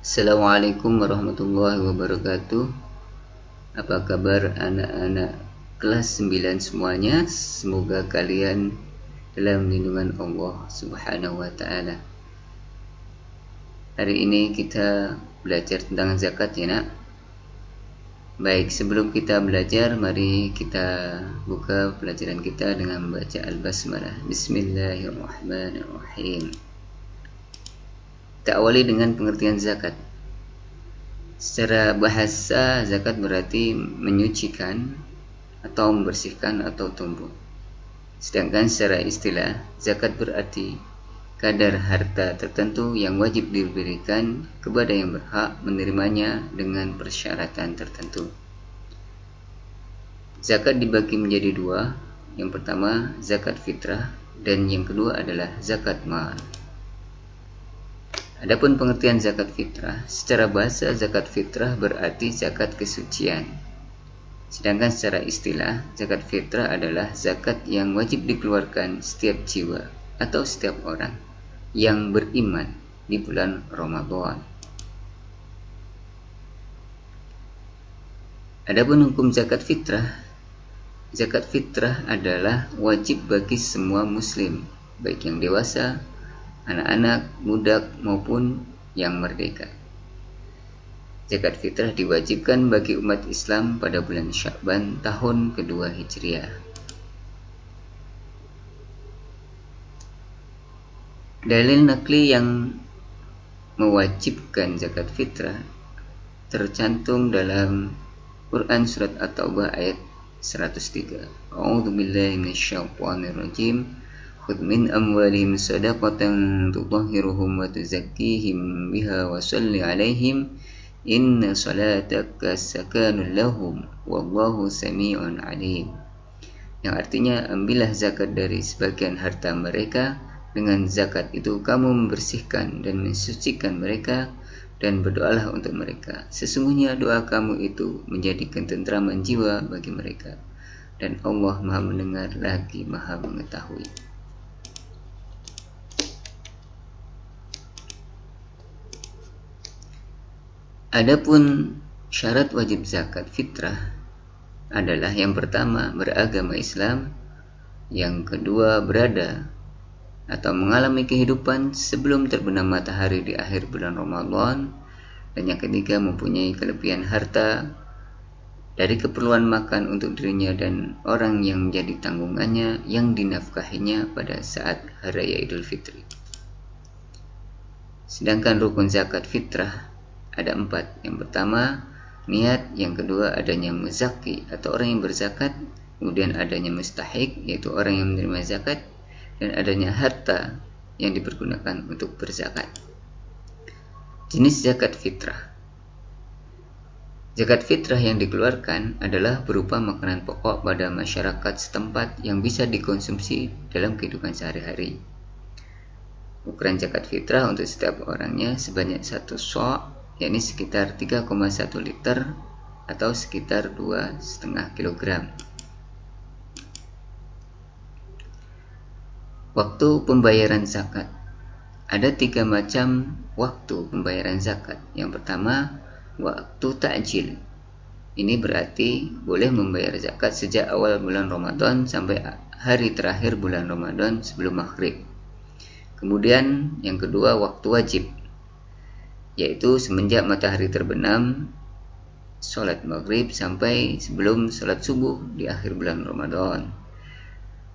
Assalamualaikum warahmatullahi wabarakatuh. Apa kabar anak-anak kelas 9 semuanya? Semoga kalian dalam lindungan Allah Subhanahu wa taala. Hari ini kita belajar tentang zakat ya, Nak. Baik, sebelum kita belajar, mari kita buka pelajaran kita dengan membaca Al-Basmalah. Bismillahirrahmanirrahim. Kita awali dengan pengertian zakat. Secara bahasa, zakat berarti menyucikan atau membersihkan atau tumbuh. Sedangkan secara istilah, zakat berarti kadar harta tertentu yang wajib diberikan kepada yang berhak menerimanya dengan persyaratan tertentu. Zakat dibagi menjadi dua. Yang pertama, zakat fitrah, dan yang kedua adalah zakat mal. Adapun pengertian zakat fitrah, secara bahasa zakat fitrah berarti zakat kesucian. Sedangkan secara istilah, zakat fitrah adalah zakat yang wajib dikeluarkan setiap jiwa atau setiap orang yang beriman di bulan Ramadan. Adapun hukum zakat fitrah adalah wajib bagi semua muslim, baik yang dewasa, anak-anak, budak maupun yang merdeka. Zakat fitrah diwajibkan bagi umat Islam pada bulan Sya'ban tahun kedua Hijriah. Dalil nakli yang mewajibkan zakat fitrah tercantum dalam Quran surat At-Taubah ayat 103. A'udzubillahi minasyaitonirrajim. Khudh min amwalihim shadaqatan tutahhiruhum wa tuzakkihim biha wa shalli 'alaihim inna salataka sakanun lahum wallahu samii'un 'alim. Yang artinya, ambillah zakat dari sebagian harta mereka, dengan zakat itu kamu membersihkan dan mensucikan mereka, dan berdoalah untuk mereka. Sesungguhnya doa kamu itu menjadi ketentraman jiwa bagi mereka, dan Allah Maha mendengar lagi Maha mengetahui. Adapun syarat wajib zakat fitrah adalah yang pertama beragama Islam, yang kedua berada atau mengalami kehidupan sebelum terbenam matahari di akhir bulan Ramadan, dan yang ketiga mempunyai kelebihan harta dari keperluan makan untuk dirinya dan orang yang menjadi tanggungannya yang dinafkahinya pada saat hari raya Idul Fitri. Sedangkan rukun zakat fitrah ada 4. Yang pertama, niat. Yang kedua, adanya muzaki atau orang yang berzakat. Kemudian adanya mustahik, yaitu orang yang menerima zakat. Dan adanya harta yang dipergunakan untuk berzakat. Jenis zakat fitrah. Zakat fitrah yang dikeluarkan adalah berupa makanan pokok pada masyarakat setempat yang bisa dikonsumsi dalam kehidupan sehari-hari. Ukuran zakat fitrah untuk setiap orangnya sebanyak 1 sok, yakni sekitar 3,1 liter atau sekitar 2,5 kg. Waktu pembayaran zakat. Ada 3 macam waktu pembayaran zakat. Yang pertama, waktu ta'jil. Ini berarti boleh membayar zakat sejak awal bulan Ramadan sampai hari terakhir bulan Ramadan sebelum maghrib. Kemudian yang kedua, waktu wajib, yaitu semenjak matahari terbenam, sholat maghrib sampai sebelum sholat subuh di akhir bulan Ramadan.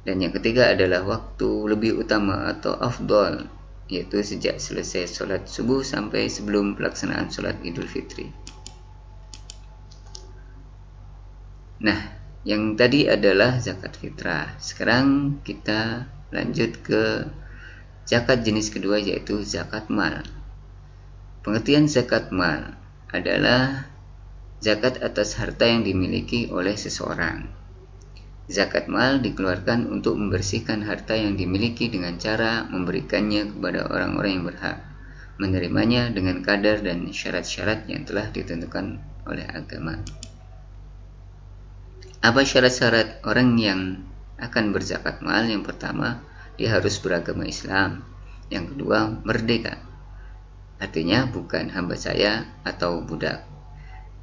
Dan yang ketiga adalah waktu lebih utama atau afdal, yaitu sejak selesai sholat subuh sampai sebelum pelaksanaan sholat Idul Fitri. Nah, yang tadi adalah zakat fitrah. Sekarang kita lanjut ke zakat jenis kedua, yaitu zakat mal. Pengertian zakat mal adalah zakat atas harta yang dimiliki oleh seseorang. Zakat mal dikeluarkan untuk membersihkan harta yang dimiliki dengan cara memberikannya kepada orang-orang yang berhak menerimanya dengan kadar dan syarat-syarat yang telah ditentukan oleh agama. Apa syarat-syarat orang yang akan berzakat mal? Yang pertama, dia harus beragama Islam. Yang kedua, merdeka. artinya bukan hamba saya atau budak.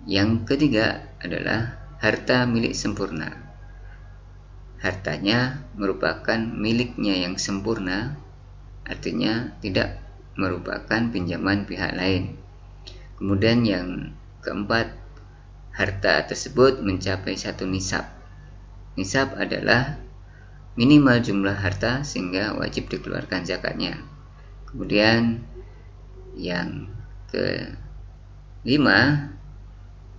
Yang ketiga adalah harta milik sempurna. Hartanya merupakan miliknya yang sempurna, artinya tidak merupakan pinjaman pihak lain. Kemudian yang keempat, harta tersebut mencapai 1 nisab. Nisab adalah minimal jumlah harta sehingga wajib dikeluarkan zakatnya. Kemudian yang kelima,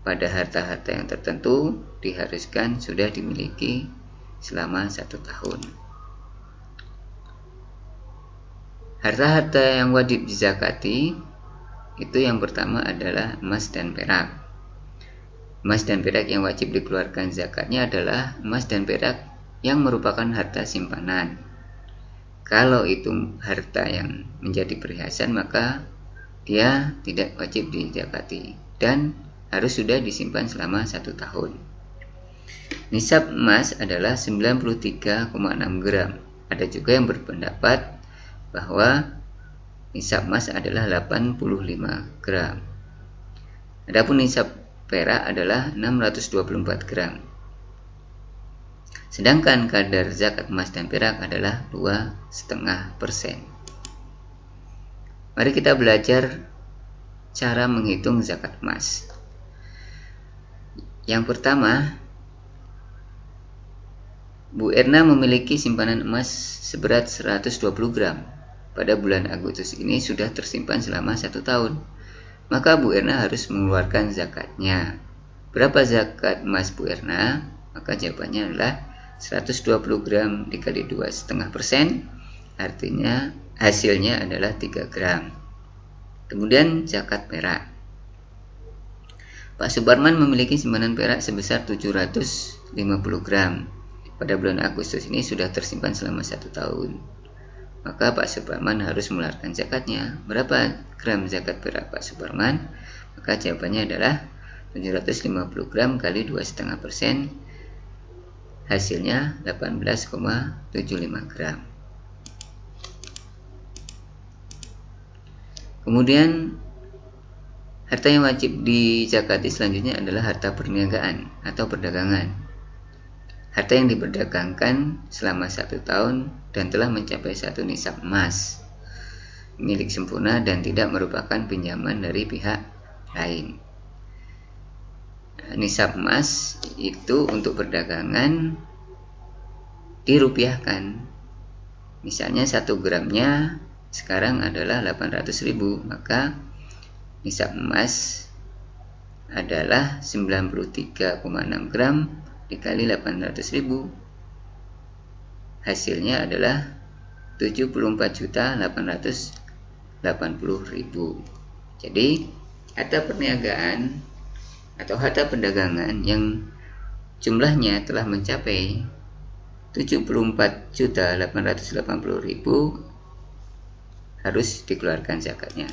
pada harta-harta yang tertentu diharuskan sudah dimiliki selama 1 tahun. Harta-harta yang wajib dizakati itu yang pertama adalah emas dan perak. Emas dan perak yang wajib dikeluarkan zakatnya adalah emas dan perak yang merupakan harta simpanan. Kalau itu harta yang menjadi perhiasan, maka dia tidak wajib dizakati dan harus sudah disimpan selama 1 tahun. Nisab emas adalah 93,6 gram. Ada juga yang berpendapat bahwa nisab emas adalah 85 gram. Adapun nisab perak adalah 624 gram. Sedangkan kadar zakat emas dan perak adalah 2,5%. Mari kita belajar cara menghitung zakat emas. Yang pertama, Bu Erna memiliki simpanan emas seberat 120 gram. Pada bulan Agustus ini sudah tersimpan selama 1 tahun. Maka Bu Erna harus mengeluarkan zakatnya. Berapa zakat emas Bu Erna? Maka jawabannya adalah 120 gram dikali 2,5%, artinya hasilnya adalah 3 gram. Kemudian zakat perak. Pak Suparman memiliki simpanan perak sebesar 750 gram. Pada bulan Agustus ini sudah tersimpan selama 1 tahun. Maka Pak Suparman harus mengeluarkan zakatnya. Berapa gram zakat perak Pak Suparman? Maka jawabannya adalah 750 gram kali 2,5%, hasilnya 18,75 gram. Kemudian harta yang wajib dizakati selanjutnya adalah harta perniagaan atau perdagangan. Harta yang diperdagangkan selama 1 tahun dan telah mencapai 1 nisab emas, milik sempurna dan tidak merupakan pinjaman dari pihak lain. Nisab emas itu untuk perdagangan dirupiahkan. Misalnya 1 gramnya sekarang adalah 800.000, maka nisab emas adalah 93,6 gram dikali 800.000. Hasilnya adalah 74.880.000. Jadi harta perniagaan atau harta perdagangan yang jumlahnya telah mencapai 74.880.000 harus dikeluarkan zakatnya.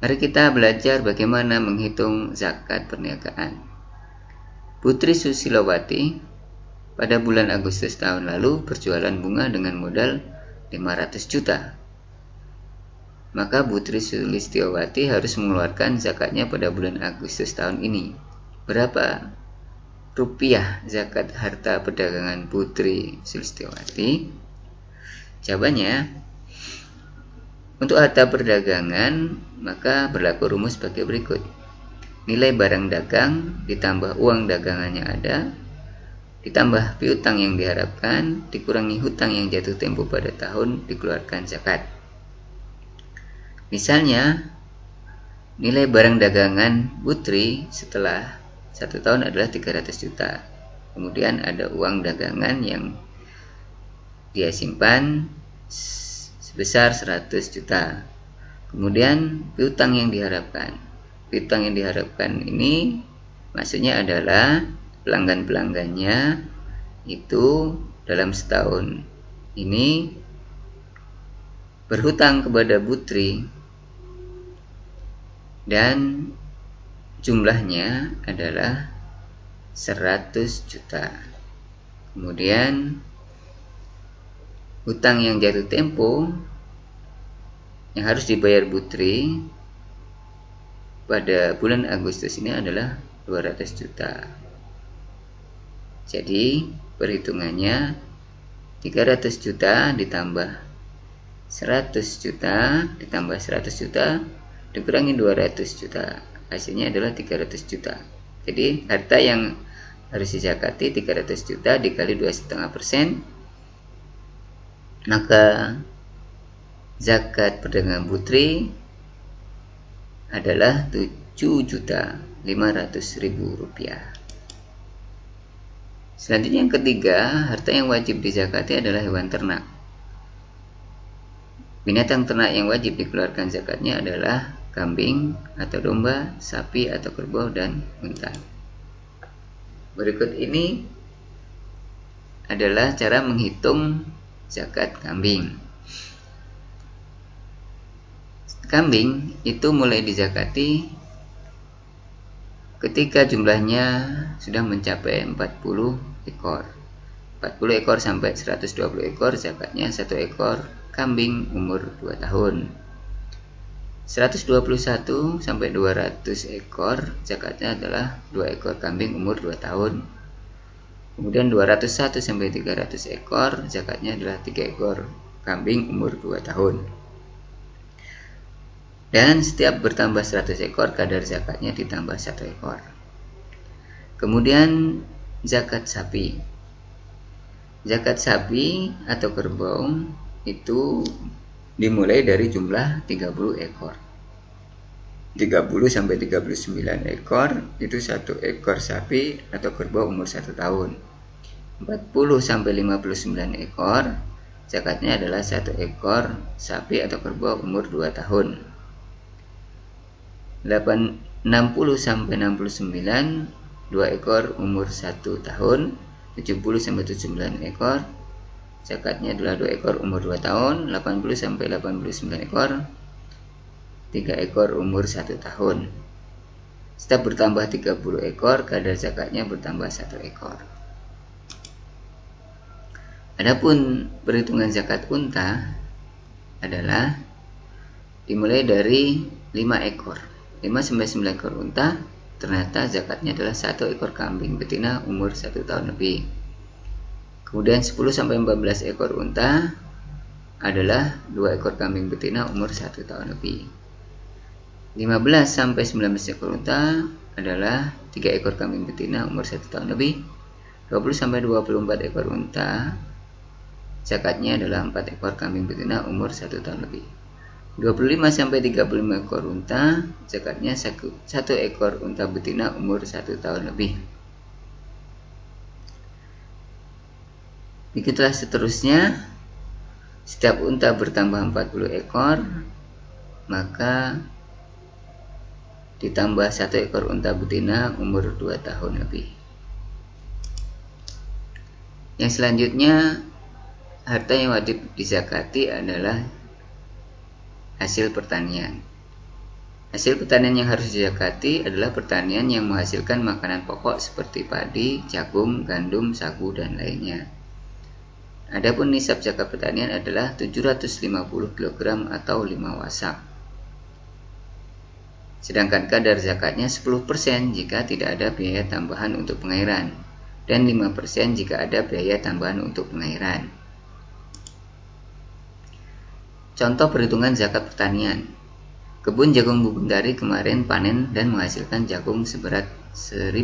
Mari kita belajar bagaimana menghitung zakat perniagaan. Putri Susilowati pada bulan Agustus tahun lalu berjualan bunga dengan modal 500 juta. Maka Putri Sulistiowati harus mengeluarkan zakatnya pada bulan Agustus tahun ini. Berapa rupiah zakat harta perdagangan Putri Sulistiowati? Jawabannya, untuk harta perdagangan maka berlaku rumus sebagai berikut. Nilai barang dagang ditambah uang dagangannya ada, ditambah piutang yang diharapkan, dikurangi hutang yang jatuh tempo pada tahun, dikeluarkan zakat. Misalnya, nilai barang dagangan Putri setelah 1 tahun adalah 300 juta. Kemudian ada uang dagangan yang dia simpan sebesar 100 juta. Kemudian piutang yang diharapkan. Piutang yang diharapkan ini maksudnya adalah pelanggan-pelanggannya itu dalam setahun ini berhutang kepada Putri dan jumlahnya adalah 100 juta. Kemudian hutang yang jatuh tempo yang harus dibayar Putri pada bulan Agustus ini adalah 200 juta. Jadi perhitungannya 300 juta ditambah 100 juta ditambah 100 juta dikurangi 200 juta, hasilnya adalah 300 juta. Jadi harta yang harus dizakati 300 juta dikali 2,5%, maka zakat perdagangan putri adalah 7.500.000 rupiah. Selanjutnya yang ketiga, harta yang wajib dizakati adalah hewan ternak. Binatang ternak yang wajib dikeluarkan zakatnya adalah kambing atau domba, sapi atau kerbau, dan unta. Berikut ini adalah cara menghitung zakat kambing. Kambing itu mulai dizakati ketika jumlahnya sudah mencapai 40 ekor. 40 ekor sampai 120 ekor zakatnya 1 ekor kambing umur 2 tahun. 121 sampai 200 ekor zakatnya adalah 2 ekor kambing umur 2 tahun. Kemudian 201 sampai 300 ekor zakatnya adalah 3 ekor kambing umur 2 tahun. Dan setiap bertambah 100 ekor kadar zakatnya ditambah 1 ekor. Kemudian zakat sapi. Zakat sapi atau kerbau itu dimulai dari jumlah 30 ekor. 30 sampai 39 ekor itu 1 ekor sapi atau kerbau umur 1 tahun. 40 sampai 59 ekor zakatnya adalah 1 ekor sapi atau kerbau umur 2 tahun. 60 sampai 69 2 ekor umur 1 tahun. 70 sampai 79 ekor zakatnya adalah 2 ekor umur 2 tahun. 80 sampai 89 ekor 3 ekor umur 1 tahun. Setiap bertambah 30 ekor kadar zakatnya bertambah 1 ekor. Adapun perhitungan zakat unta adalah dimulai dari 5 ekor. 5 sampai 9 ekor unta ternyata zakatnya adalah 1 ekor kambing betina umur 1 tahun lebih. Kemudian 10 sampai 14 ekor unta adalah 2 ekor kambing betina umur 1 tahun lebih. 15 sampai 19 ekor unta adalah 3 ekor kambing betina umur 1 tahun lebih. 20 sampai 24 ekor unta zakatnya adalah 4 ekor kambing betina umur 1 tahun lebih. 25 sampai 35 ekor unta zakatnya 1 ekor unta betina umur 1 tahun lebih. Begitulah seterusnya. Setiap unta bertambah 40 ekor maka ditambah 1 ekor unta betina umur 2 tahun lebih. Yang selanjutnya, harta yang wajib dizakati adalah hasil pertanian. Hasil pertanian yang harus dizakati adalah pertanian yang menghasilkan makanan pokok seperti padi, jagung, gandum, sagu, dan lainnya. Adapun nisab zakat pertanian adalah 750 kg atau 5 wasak. Sedangkan kadar zakatnya 10% jika tidak ada biaya tambahan untuk pengairan dan 5% jika ada biaya tambahan untuk pengairan. Contoh perhitungan zakat pertanian. Kebun jagung Bubundari kemarin panen dan menghasilkan jagung seberat 1.500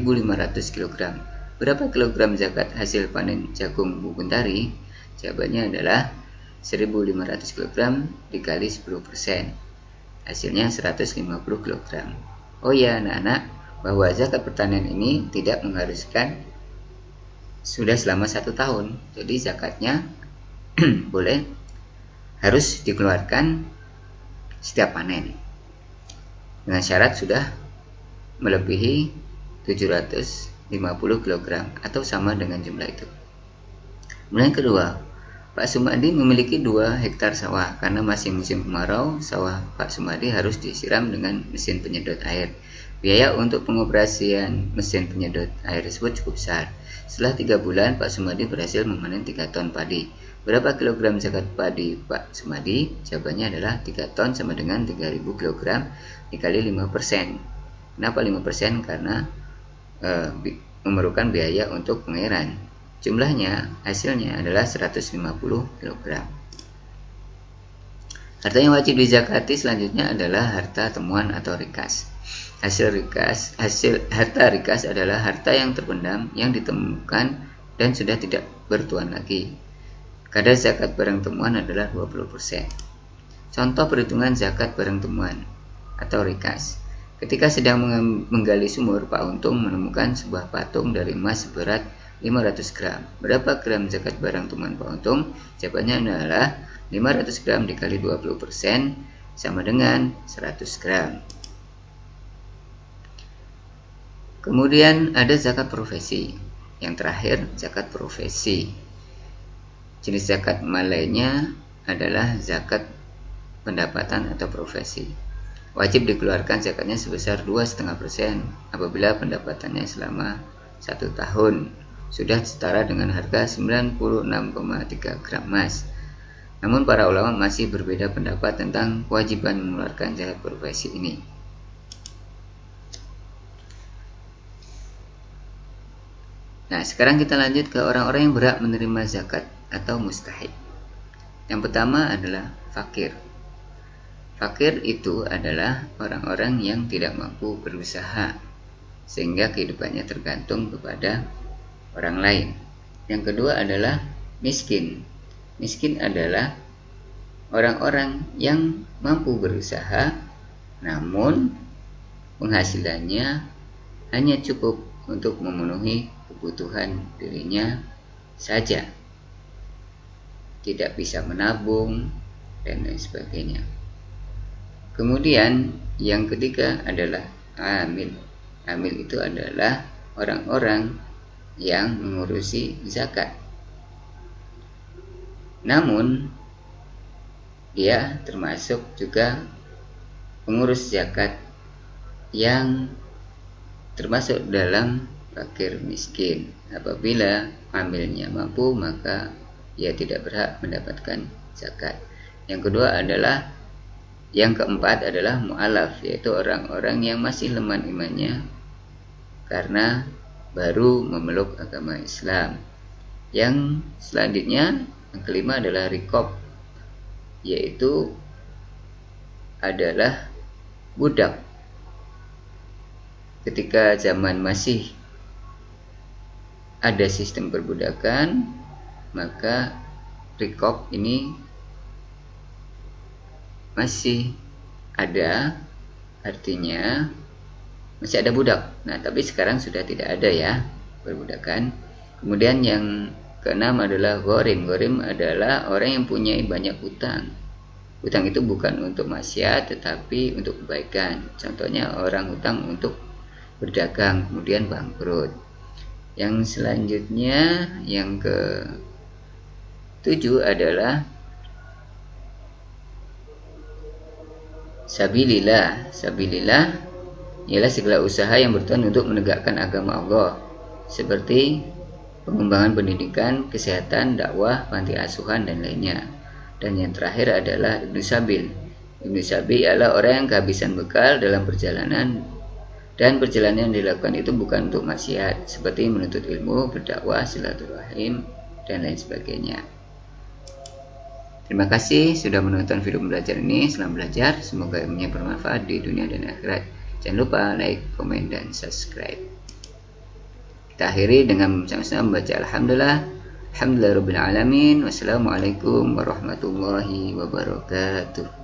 kg. Berapa kilogram zakat hasil panen jagung Bubundari? Jawabannya adalah 1.500 kg dikali 10%. Hasilnya 150 kg. Oh ya anak-anak, bahwa zakat pertanian ini tidak mengharuskan sudah selama 1 tahun. Jadi zakatnya harus dikeluarkan setiap panen dengan syarat sudah melebihi 750 kg atau sama dengan jumlah itu. Kemudian kedua, Pak Sumadi memiliki 2 hektar sawah. Karena masih musim kemarau, sawah Pak Sumadi harus disiram dengan mesin penyedot air. Biaya untuk pengoperasian mesin penyedot air tersebut cukup besar. Setelah 3 bulan, Pak Sumadi berhasil memanen 3 ton padi. Berapa kilogram zakat padi Pak Sumadi? Jawabannya adalah 3 ton sama dengan 3000 kg dikali 5%. Kenapa 5%? Karena memerlukan biaya untuk pengairan. Jumlahnya, hasilnya adalah 150 kg. Harta yang wajib dizakati selanjutnya adalah harta temuan atau rikas. Harta rikas adalah harta yang terpendam yang ditemukan dan sudah tidak bertuan lagi. Kadar zakat barang temuan adalah 20%. Contoh perhitungan zakat barang temuan atau rikas. Ketika sedang menggali sumur, Pak Untung menemukan sebuah patung dari emas seberat 500 gram. Berapa gram zakat barang temuan Pak Untung? Jawabannya adalah 500 gram dikali 20% sama dengan 100 gram. Kemudian ada zakat profesi. Yang terakhir, zakat profesi. Jenis zakat lainnya adalah zakat pendapatan atau profesi. Wajib dikeluarkan zakatnya sebesar 2,5% apabila pendapatannya selama 1 tahun sudah setara dengan harga 96,3 gram emas. Namun para ulama masih berbeda pendapat tentang kewajiban mengeluarkan zakat profesi ini. Nah, sekarang kita lanjut ke orang-orang yang berhak menerima zakat atau mustahik. Yang pertama adalah fakir. Fakir itu adalah orang-orang yang tidak mampu berusaha sehingga kehidupannya tergantung kepada orang lain. Yang kedua adalah miskin. Miskin adalah orang-orang yang mampu berusaha namun penghasilannya hanya cukup untuk memenuhi kebutuhan dirinya saja, tidak bisa menabung dan lain sebagainya. Kemudian yang ketiga adalah amil. Amil itu adalah orang-orang yang mengurusi zakat. Namun dia termasuk juga pengurus zakat yang termasuk dalam fakir miskin. Apabila amilnya mampu, maka ia tidak berhak mendapatkan zakat. Yang keempat adalah mu'alaf, yaitu orang-orang yang masih lemah imannya karena baru memeluk agama Islam. Yang selanjutnya, yang kelima adalah riqab, yaitu adalah budak. Ketika zaman masih ada sistem perbudakan, maka riqab ini masih ada, artinya masih ada budak. Nah, tapi sekarang sudah tidak ada ya perbudakan. Kemudian yang keenam adalah ghorim. Ghorim adalah orang yang punya banyak hutang. Hutang itu bukan untuk maksiat tetapi untuk kebaikan. Contohnya orang hutang untuk berdagang kemudian bangkrut. Yang selanjutnya, yang ke-7 adalah sabilillah. Sabilillah ialah segala usaha yang bertujuan untuk menegakkan agama Allah, seperti pengembangan pendidikan, kesehatan, dakwah, panti asuhan, dan lainnya. Dan yang terakhir adalah Ibnu Sabil. Ibnu Sabil ialah orang yang kehabisan bekal dalam perjalanan, dan perjalanan yang dilakukan itu bukan untuk maksiat, seperti menuntut ilmu, berdakwah, silaturahim, dan lain sebagainya. Terima kasih sudah menonton video belajar ini. Selamat belajar, semoga ilmunya bermanfaat di dunia dan akhirat. Jangan lupa like, komen, dan subscribe. Kita akhiri dengan sama-sama membaca Alhamdulillah. Alhamdulillahirabbil alamin. Wassalamualaikum warahmatullahi wabarakatuh.